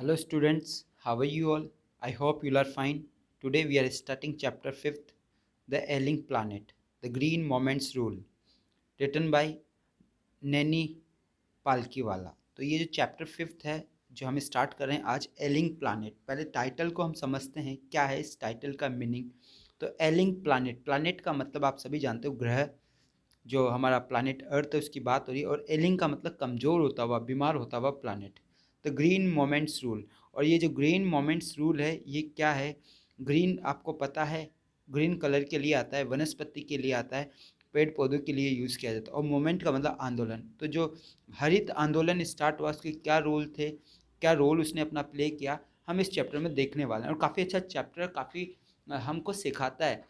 Hello students, how are you all? I hope you are fine. Today we are starting chapter 5th, The Ailing Planet, The Green Moments Rule, written by Naini Palkhivala. तो ये जो chapter 5th है जो हम start कर रहे हैं आज, एलिंग प्लानट। पहले टाइटल को हम समझते हैं, क्या है इस टाइटल का मीनिंग। तो एलिंग प्लानट, प्लानट का मतलब आप सभी जानते हो ग्रह, जो हमारा प्लानट अर्थ है उसकी बात हो रही है। और एलिंग का मतलब कमज़ोर होता हुआ, बीमार होता हुआ planet. The green moments rule, और ये जो ग्रीन मोमेंट्स रूल है ये क्या है। ग्रीन आपको पता है, ग्रीन कलर के लिए आता है, वनस्पति के लिए आता है, पेड़ पौधों के लिए यूज़ किया जाता है। और मोमेंट का मतलब आंदोलन। तो जो हरित आंदोलन स्टार्ट हुआ उसके क्या रोल थे, क्या रोल उसने अपना प्ले किया, हम इस चैप्टर में देखने वाले हैं। और काफ़ी अच्छा चैप्टर, काफ़ी हमको सिखाता है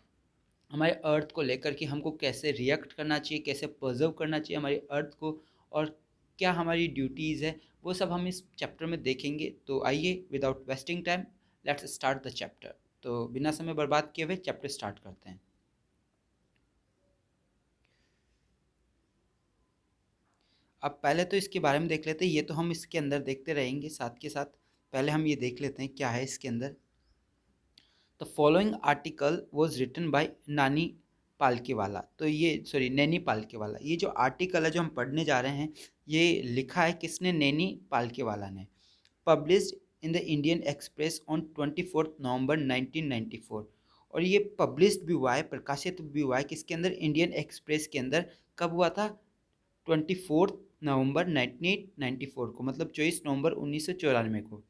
हमारे अर्थ को लेकर कि हमको कैसे रिएक्ट करना चाहिए, कैसे प्रिजर्व करना चाहिए हमारी अर्थ को, और क्या हमारी ड्यूटीज़ है, वो सब हम इस चैप्टर में देखेंगे। तो आइए without wasting time let's start the chapter. तो बिना समय बर्बाद किए हुए चैप्टर स्टार्ट करते हैं। अब पहले तो इसके बारे में देख लेते हैं, ये तो हम इसके अंदर देखते रहेंगे साथ के साथ। पहले हम ये देख लेते हैं क्या है इसके अंदर। The following article was written by Nani Palkhivala. तो ये सॉरी नैनी पालकीवाला, ये जो आर्टिकल है जो हम पढ़ने जा रहे हैं ये लिखा है किसने, नैनी पालकीवाला ने। Published in the Indian express on 24 नवंबर 1994। और ये पब्लिश्ड भी हुआ है, प्रकाशित भी हुआ है किसके अंदर, इंडियन एक्सप्रेस के अंदर। कब हुआ था, 24 नवंबर 1994 को, मतलब 24 नवंबर 1994 को।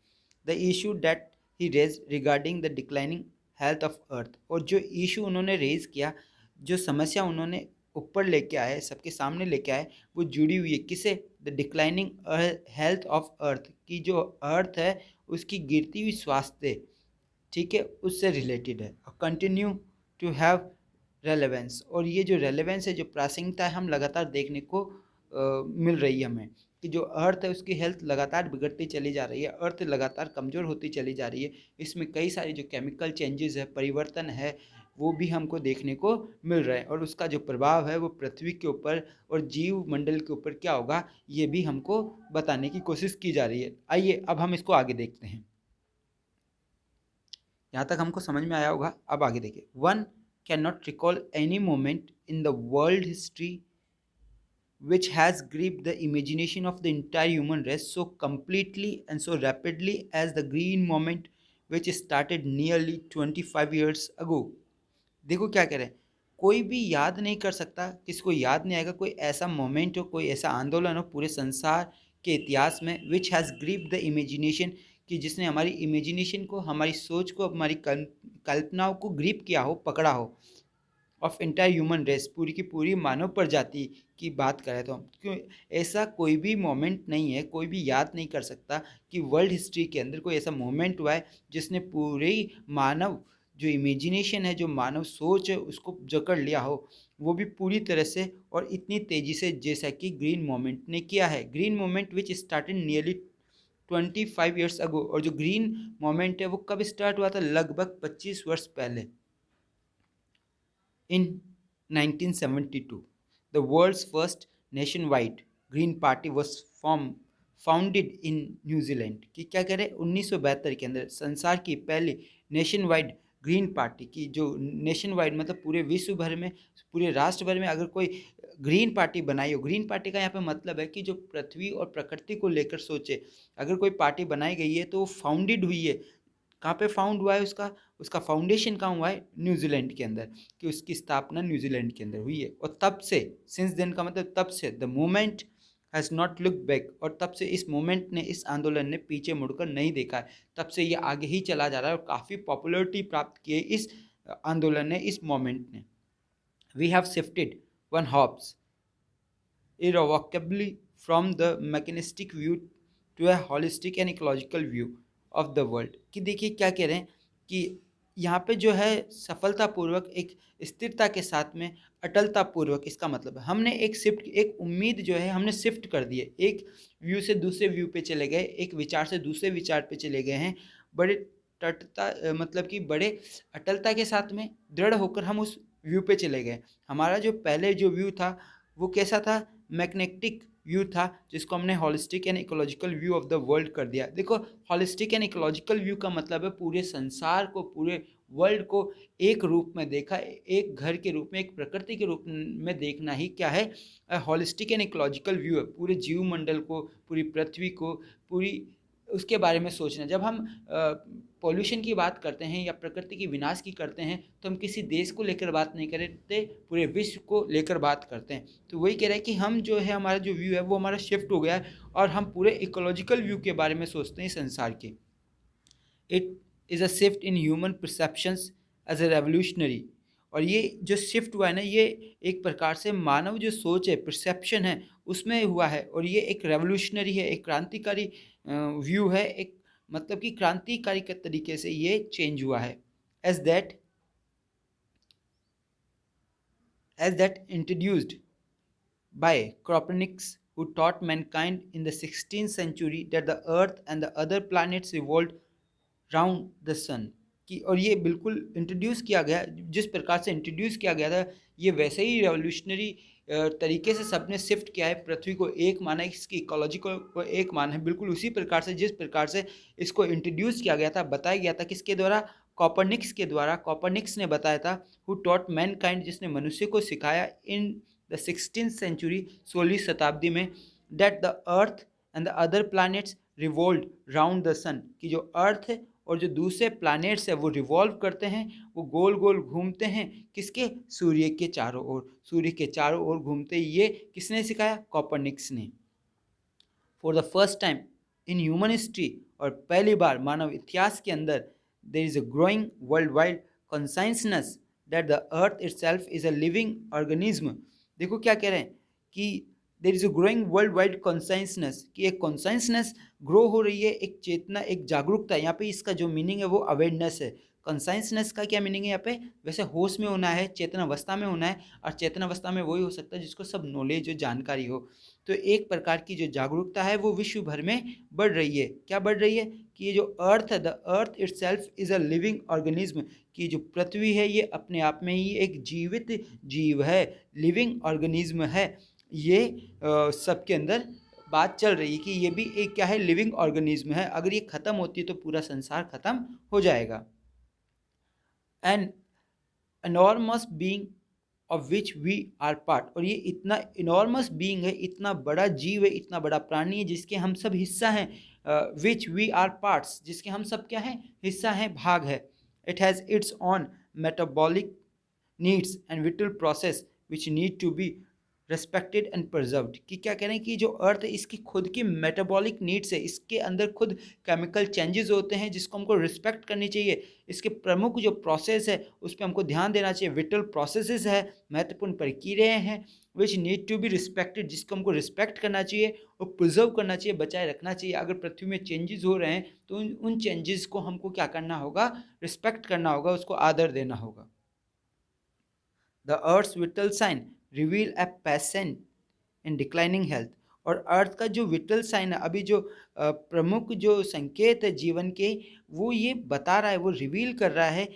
The issue that he raise regarding the declining health of earth. और जो इशू उन्होंने रेज किया, जो समस्या उन्होंने ऊपर लेके आए, सबके सामने लेके आए, वो जुड़ी हुई है किसे, द डिक्लाइनिंग हेल्थ ऑफ अर्थ, की जो अर्थ है उसकी गिरती हुई स्वास्थ्य, ठीक है, उससे रिलेटेड है। कंटिन्यू टू हैव रेलेवेंस, और ये जो रेलेवेंस है, जो प्रासंगिकता है, हम लगातार देखने को मिल रही है हमें, कि जो अर्थ है उसकी हेल्थ लगातार बिगड़ती चली जा रही है, अर्थ लगातार कमज़ोर होती चली जा रही है। इसमें कई सारे जो केमिकल चेंजेस है, परिवर्तन है, वो भी हमको देखने को मिल रहा है। और उसका जो प्रभाव है वो पृथ्वी के ऊपर और जीव मंडल के ऊपर क्या होगा, ये भी हमको बताने की कोशिश की जा रही है। आइए अब हम इसको आगे देखते हैं। यहाँ तक हमको समझ में आया होगा, अब आगे देखिए। One can not recall any moment in the world history which has gripped the imagination of the entire human race so completely and so rapidly as the green moment which started nearly 25 years ago। देखो क्या कह रहे हैं, कोई भी याद नहीं कर सकता, किसको याद नहीं आएगा कोई ऐसा मोमेंट हो, कोई ऐसा आंदोलन हो पूरे संसार के इतिहास में, which has grip the imagination, कि जिसने हमारी इमेजिनेशन को, हमारी सोच को, हमारी कल्पनाओं को ग्रिप किया हो, पकड़ा हो, ऑफ इंटायर ह्यूमन रेस, पूरी की पूरी मानव प्रजाति की बात करें तो हम क्यों, ऐसा कोई भी मोमेंट नहीं है, कोई भी याद नहीं कर सकता कि वर्ल्ड हिस्ट्री के अंदर कोई ऐसा मोमेंट हुआ है जिसने पूरे मानव जो इमेजिनेशन है, जो मानव सोच है, उसको जकड़ लिया हो, वो भी पूरी तरह से और इतनी तेज़ी से, जैसा कि ग्रीन मोमेंट ने किया है। Green moment which started nearly 25 years ago. और जो ग्रीन मोमेंट है वो कब स्टार्ट हुआ था, लगभग 25 वर्ष पहले। In 1972, the world's first nationwide Green Party was founded in New Zealand। कि क्या कह रहे हैं, 1972 के अंदर संसार की पहली नेशन वाइड ग्रीन पार्टी की, जो नेशन वाइड मतलब पूरे विश्व भर में, पूरे राष्ट्र भर में अगर कोई ग्रीन पार्टी बनाई हो, ग्रीन पार्टी का यहाँ पे मतलब है कि जो पृथ्वी और प्रकृति को लेकर सोचे, अगर कोई पार्टी बनाई गई है तो वो फाउंडेड हुई है। कहाँ पे फाउंड हुआ है उसका, उसका फाउंडेशन कहाँ हुआ है, न्यूजीलैंड के अंदर, कि उसकी स्थापना न्यूजीलैंड के अंदर हुई है। और तब से, सिंस देन का मतलब तब से, the movement has not look back, और तब से इस मूवमेंट ने, इस आंदोलन ने पीछे मुड़कर नहीं देखा है, तब से ये आगे ही चला जा रहा है और काफ़ी पॉपुलरिटी प्राप्त की है इस आंदोलन ने, इस मूवमेंट ने। We have shifted one hobs irrevocably from the mechanistic view to a holistic and ecological view of the world। कि देखिए क्या कह रहे हैं कि यहाँ पे जो है सफलतापूर्वक, एक स्थिरता के साथ में, अटलतापूर्वक, इसका मतलब है हमने एक शिफ्ट, एक उम्मीद जो है हमने शिफ्ट कर दी है, एक व्यू से दूसरे व्यू पे चले गए, एक विचार से दूसरे विचार पे चले गए हैं, बड़े तटता मतलब कि बड़े अटलता के साथ में दृढ़ होकर हम उस व्यू पे चले गए। हमारा जो पहले जो व्यू था वो कैसा था, मैग्नेटिक व्यू था जिसको हमने holistic and ecological view of the world कर दिया। देखो, हॉलिस्टिक एंड इकोलॉजिकल व्यू का मतलब है पूरे संसार को, पूरे वर्ल्ड को एक रूप में देखा, एक घर के रूप में, एक प्रकृति के रूप में देखना ही क्या है, हॉलिस्टिक एंड इकोलॉजिकल व्यू है। पूरे जीव मंडल को, पूरी पृथ्वी को, पूरी उसके बारे में सोचना। जब हम पॉल्यूशन की बात करते हैं या प्रकृति की विनाश की करते हैं तो हम किसी देश को लेकर बात नहीं करते, पूरे विश्व को लेकर बात करते हैं। तो वही कह रहे हैं कि हम जो है, हमारा जो व्यू है वो हमारा शिफ्ट हो गया है और हम पूरे इकोलॉजिकल व्यू के बारे में सोचते हैं संसार के। It is a shift in human perceptions as a revolutionary. और ये जो शिफ्ट हुआ है ना, ये एक प्रकार से मानव जो सोच है, परसेप्शन है, उसमें हुआ है। और ये एक रेवोल्यूशनरी है, एक क्रांतिकारी व्यू है, एक मतलब कि क्रांतिकारी के तरीके से ये चेंज हुआ है। As that introduced by Copernicus, who taught mankind in the 16th century that the earth and the other planets revolved round the sun। कि और ये बिल्कुल इंट्रोड्यूस किया गया, जिस प्रकार से इंट्रोड्यूस किया गया था, ये वैसे ही रेवोल्यूशनरी तरीके से सबने शिफ्ट किया है। पृथ्वी को एक माना है, इसकी इकोलॉजी को एक माना है, बिल्कुल उसी प्रकार से जिस प्रकार से इसको इंट्रोड्यूस किया गया था, बताया गया था। किसके द्वारा? कॉपरनिक्स के द्वारा। कॉपरनिक्स ने बताया था, हु टॉट मैनकाइंड, जिसने मनुष्य को सिखाया इन द 16th सेंचुरी, 16वीं शताब्दी में, that the earth and the other planets revolve round the sun, कि जो अर्थ है और जो दूसरे प्लैनेट्स है वो रिवॉल्व करते हैं, वो गोल गोल घूमते हैं। किसके? सूर्य के चारों ओर। सूर्य के चारों ओर घूमते। ये किसने सिखाया? कॉपरनिक्स ने। For the first time in human history, और पहली बार मानव इतिहास के अंदर, there is a growing worldwide consciousness that the earth itself is a living organism. देखो क्या कह रहे हैं कि there is a growing worldwide consciousness, कि एक कॉन्साइंसनेस ग्रो हो रही है, एक चेतना, एक जागरूकता। यहाँ पे इसका जो मीनिंग है वो अवेयरनेस है। कॉन्साइंसनेस का क्या मीनिंग है यहाँ पे? वैसे होश में होना है, चेतनावस्था में होना है, और चेतनावस्था में वही हो सकता है जिसको सब नॉलेज हो, जानकारी हो। तो एक प्रकार की जो जागरूकता है वो विश्व भर में बढ़ रही है। क्या बढ़ रही है? कि ये जो अर्थ है, the earth itself is a living organism, कि जो पृथ्वी है ये अपने आप में ही एक जीवित जीव है, लिविंग ऑर्गेनिज्म है। ये सबके अंदर बात चल रही है कि ये भी एक क्या है? लिविंग ऑर्गेनिज्म है। अगर ये ख़त्म होती है तो पूरा संसार ख़त्म हो जाएगा। And enormous being of which we are part, और ये इतना इनॉर्मस बीइंग है, इतना बड़ा जीव है, इतना बड़ा प्राणी है जिसके हम सब हिस्सा हैं। विच वी आर पार्ट्स, जिसके हम सब क्या हैं? हिस्सा हैं, भाग है। It has its own metabolic needs and vital process which need to be respected and preserved. कि क्या कह रहे हैं कि जो अर्थ है इसकी खुद की मेटाबॉलिक नीड्स है, इसके अंदर खुद केमिकल चेंजेस होते हैं जिसको हमको रिस्पेक्ट करनी चाहिए। इसके प्रमुख जो प्रोसेस है उस पर हमको ध्यान देना चाहिए। विटल प्रोसेसेस है, महत्वपूर्ण प्रक्रियाएं हैं, which need to be respected, जिसको हमको रिस्पेक्ट करना चाहिए और प्रिजर्व करना चाहिए, बचाए रखना चाहिए। अगर पृथ्वी में चेंजेस हो रहे हैं तो उन चेंजेस को हमको क्या करना होगा? रिस्पेक्ट करना होगा, उसको आदर देना होगा। The earth's vital sign reveal a patient in declining health, और अर्थ का जो विटल साइन है, अभी जो प्रमुख जो संकेत है जीवन के, वो ये बता रहा है, वो रिवील कर रहा है।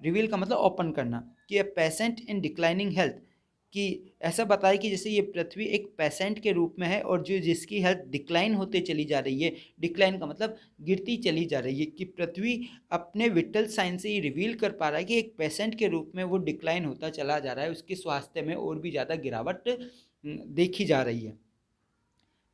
रिवील का मतलब ओपन करना, कि ए पेशेंट इन डिक्लाइनिंग हेल्थ, कि ऐसा बताया कि जैसे ये पृथ्वी एक पेशेंट के रूप में है और जो जिसकी हेल्थ डिक्लाइन होते चली जा रही है। डिक्लाइन का मतलब गिरती चली जा रही है, कि पृथ्वी अपने विटल साइन से ये रिवील कर पा रहा है कि एक पेशेंट के रूप में वो डिक्लाइन होता चला जा रहा है, उसके स्वास्थ्य में और भी ज़्यादा गिरावट देखी जा रही है।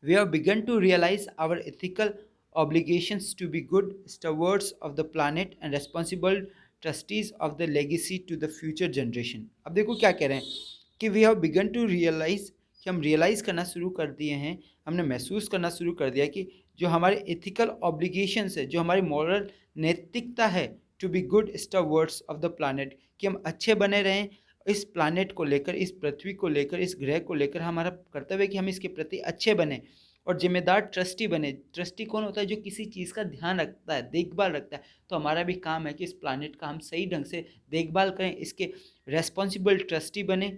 We have begun to realize our ethical obligations to be good stewards of the planet and responsible trustees of the legacy to the future generation। अब देखो क्या कह रहे हैं कि we have begun to realize, कि हम रियलाइज़ करना शुरू कर दिए हैं, हमने महसूस करना शुरू कर दिया कि जो हमारे एथिकल ऑब्लिगेशंस है, जो हमारी मॉरल नैतिकता है, to be good stewards of the planet, कि हम अच्छे बने रहें इस प्लानट को लेकर, इस पृथ्वी को लेकर, इस ग्रह को लेकर। हमारा कर्तव्य है कि हम इसके प्रति अच्छे बने और जिम्मेदार ट्रस्टी बने। ट्रस्टी कौन होता है? जो किसी चीज़ का ध्यान रखता है, देखभाल रखता है। तो हमारा भी काम है कि इस प्लानट का हम सही ढंग से देखभाल करें, इसके रेस्पॉन्सिबल ट्रस्टी बने।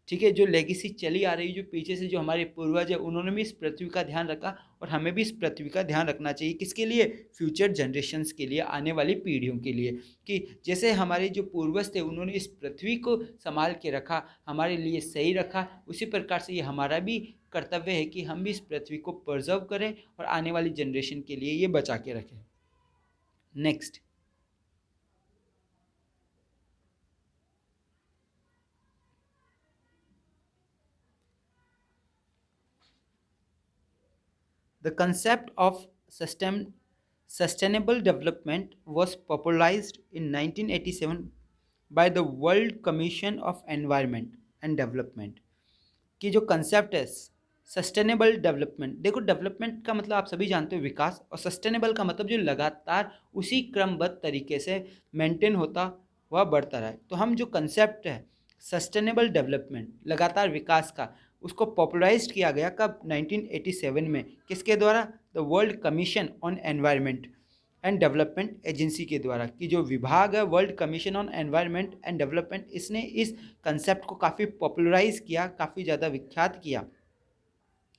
ठीक है, जो लेगेसी चली आ रही, जो पीछे से जो हमारे पूर्वज है, उन्होंने भी इस पृथ्वी का ध्यान रखा और हमें भी इस पृथ्वी का ध्यान रखना चाहिए। किसके लिए? फ्यूचर जनरेशन्स के लिए, आने वाली पीढ़ियों के लिए। कि जैसे हमारे जो पूर्वज थे उन्होंने इस पृथ्वी को संभाल के रखा, हमारे लिए सही रखा, उसी प्रकार से ये हमारा भी कर्तव्य है कि हम भी इस पृथ्वी को प्रिजर्व करें और आने वाली जनरेशन के लिए ये बचा के रखें। Next, the concept of sustainable development was popularized in 1987 by the World Commission of Environment and Development। कि जो कंसेप्ट है सस्टेनेबल डेवलपमेंट, देखो डेवलपमेंट का मतलब आप सभी जानते हो विकास, और सस्टेनेबल का मतलब जो लगातार उसी क्रमबद्ध तरीके से मेंटेन होता हुआ बढ़ता रहा है। तो हम जो कंसेप्ट है सस्टेनेबल डेवलपमेंट, लगातार विकास का, उसको पॉपुलराइज किया गया कब? 1987 में। किसके द्वारा? The world commission on environment and development agency के द्वारा। कि जो विभाग है world commission on environment and development, इसने इस कंसेप्ट को काफ़ी पॉपुलराइज किया, काफ़ी ज़्यादा विख्यात किया।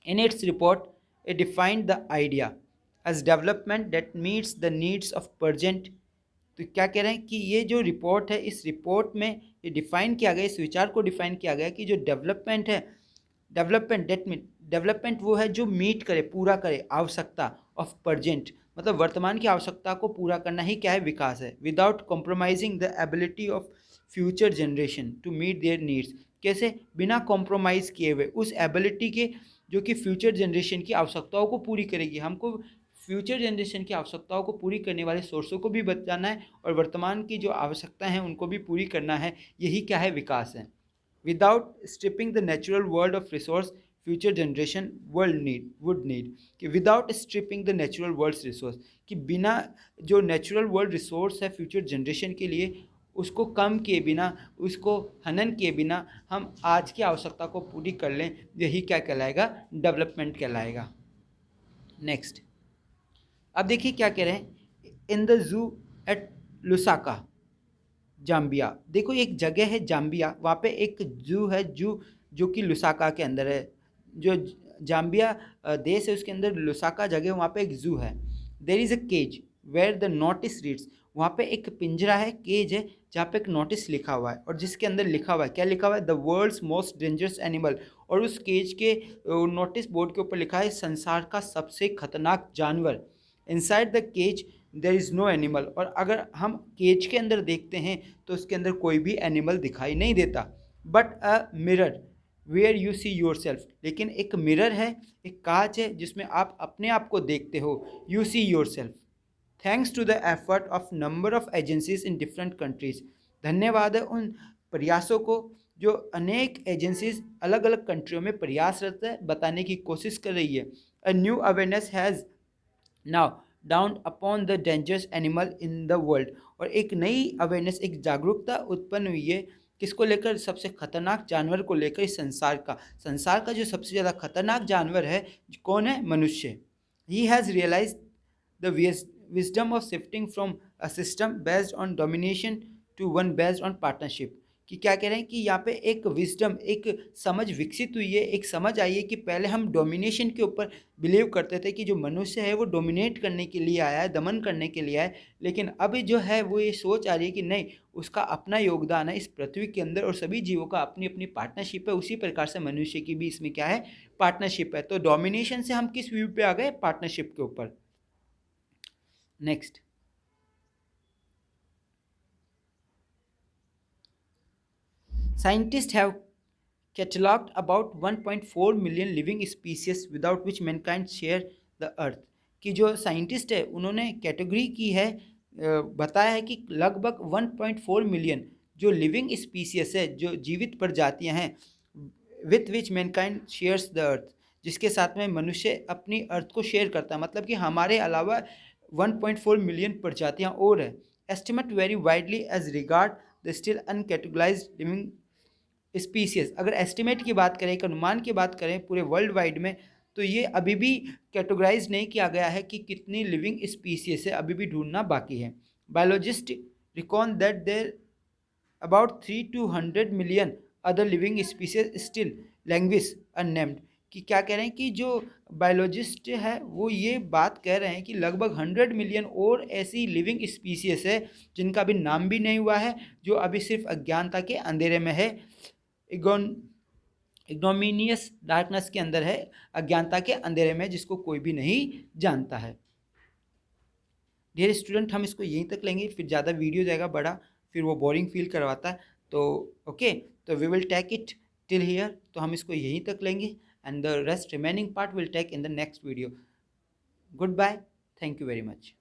In its report it defined the idea as development that meets the needs of present. तो क्या कह रहे हैं कि ये जो रिपोर्ट है, इस रिपोर्ट में ये डिफाइन किया गया, इस विचार को डिफाइन किया गया कि जो डेवलपमेंट है, डेवलपमेंट दैट मीन, डेवलपमेंट वो है जो मीट करे, पूरा करे आवश्यकता ऑफ प्रजेंट, मतलब वर्तमान की आवश्यकता को पूरा करना ही क्या है? विकास है। Without compromising the ability of future generation to meet their needs. कैसे? बिना कॉम्प्रोमाइज़ किए हुए उस एबिलिटी के जो कि फ्यूचर जनरेशन की आवश्यकताओं को पूरी करेगी। हमको फ्यूचर जनरेशन की आवश्यकताओं को पूरी करने वाले सोर्सों को भी बचाना है और वर्तमान की जो आवश्यकताएं हैं उनको भी पूरी करना है। यही क्या है? विकास है। Without stripping the natural world of resource future generation would need. कि without stripping the natural world resource, कि बिना जो नेचुरल वर्ल्ड रिसोर्स है फ्यूचर जनरेशन के लिए, उसको कम किए बिना, उसको हनन किए बिना हम आज की आवश्यकता को पूरी कर लें, यही क्या कहलाएगा? डेवलपमेंट कहलाएगा। नेक्स्ट, अब देखिए क्या कह रहे हैं। In the zoo at Lusaka Zambia, देखो एक जगह है जाम्बिया, वहाँ पे एक जू है, जू जो कि लुसाका के अंदर है। जो जाम्बिया देश है उसके अंदर लुसाका जगह, वहाँ पे एक जू है। There is a cage where the notice reads, वहाँ पे एक पिंजरा है, केज है, जहाँ पे एक नोटिस लिखा हुआ है और जिसके अंदर लिखा हुआ है, क्या लिखा हुआ है? The world's most dangerous animal. और उस केज के नोटिस बोर्ड के ऊपर लिखा है संसार का सबसे खतरनाक जानवर। Inside the cage there is no animal, और अगर हम केज के अंदर देखते हैं तो उसके अंदर कोई भी एनिमल दिखाई नहीं देता। But a mirror where you see yourself, लेकिन एक मिरर है, एक कांच है जिसमें आप अपने आप को देखते हो। You see yourself thanks to the effort of number of agencies in different countries. धन्यवाद है उन प्रयासों को जो अनेक एजेंसीज अलग अलग कंट्रियों में प्रयासरत है, बताने की कोशिश कर रही है। A new awareness has now down upon the dangerous animal in the world, और एक नई अवेयरनेस, एक जागरूकता उत्पन्न हुई है। किसको लेकर? सबसे खतरनाक जानवर को लेकर। इस संसार का जो सबसे ज़्यादा खतरनाक जानवर है कौन है? मनुष्य। He has realise the wisdom of shifting from a system based on domination to one based on partnership। कि क्या कह रहे हैं कि यहाँ पे एक विजडम, एक समझ विकसित हुई है, एक समझ आई है कि पहले हम डोमिनेशन के ऊपर बिलीव करते थे कि जो मनुष्य है वो डोमिनेट करने के लिए आया है, दमन करने के लिए आया है, लेकिन अभी जो है वो ये सोच आ रही है कि नहीं, उसका अपना योगदान है इस पृथ्वी के अंदर और सभी जीवों का अपनी अपनी पार्टनरशिप है। उसी प्रकार से मनुष्य की भी इसमें क्या है? पार्टनरशिप है। तो डोमिनेशन से हम किस व्यू पे आ गए? पार्टनरशिप के ऊपर। Next, scientists have cataloged about 1.4 million living species without which mankind share the earth। कि जो साइंटिस्ट है उन्होंने कैटेगरी की है, बताया है कि लगभग 1.4 मिलियन जो लिविंग स्पीसीज है, जो जीवित प्रजातियां हैं, with which Mankind shares the earth, जिसके साथ में मनुष्य अपनी अर्थ को शेयर करता है। मतलब कि हमारे अलावा 1.4 मिलियन प्रजातियां और है। Estimate very widely as regard the still uncategorised living species. अगर एस्टिमेट की बात करें, एक अनुमान की बात करें पूरे वर्ल्ड वाइड में, तो ये अभी भी कैटेगराइज नहीं किया गया है कि कितनी लिविंग स्पीसीज है, अभी भी ढूंढना बाकी है। Biologist recon that there about 300 million other living species still language unnamed. कि क्या कह रहे हैं कि जो बायोलॉजिस्ट है वो ये बात कह रहे हैं कि लगभग 100 मिलियन और ऐसी लिविंग स्पीसीज है जिनका अभी नाम भी नहीं हुआ है, जो अभी सिर्फ अज्ञानता के अंधेरे में है। इग्नोमिनियस डार्कनेस के अंदर है, अज्ञानता के अंधेरे में, जिसको कोई भी नहीं जानता है। डियर स्टूडेंट, हम इसको यहीं तक लेंगे, फिर ज़्यादा वीडियो जाएगा बड़ा, फिर वो बोरिंग फील करवाता है। तो ओके, तो we will take it till here, तो हम इसको यहीं तक लेंगे, and the rest remaining part will take in the next video. Goodbye, thank you very much.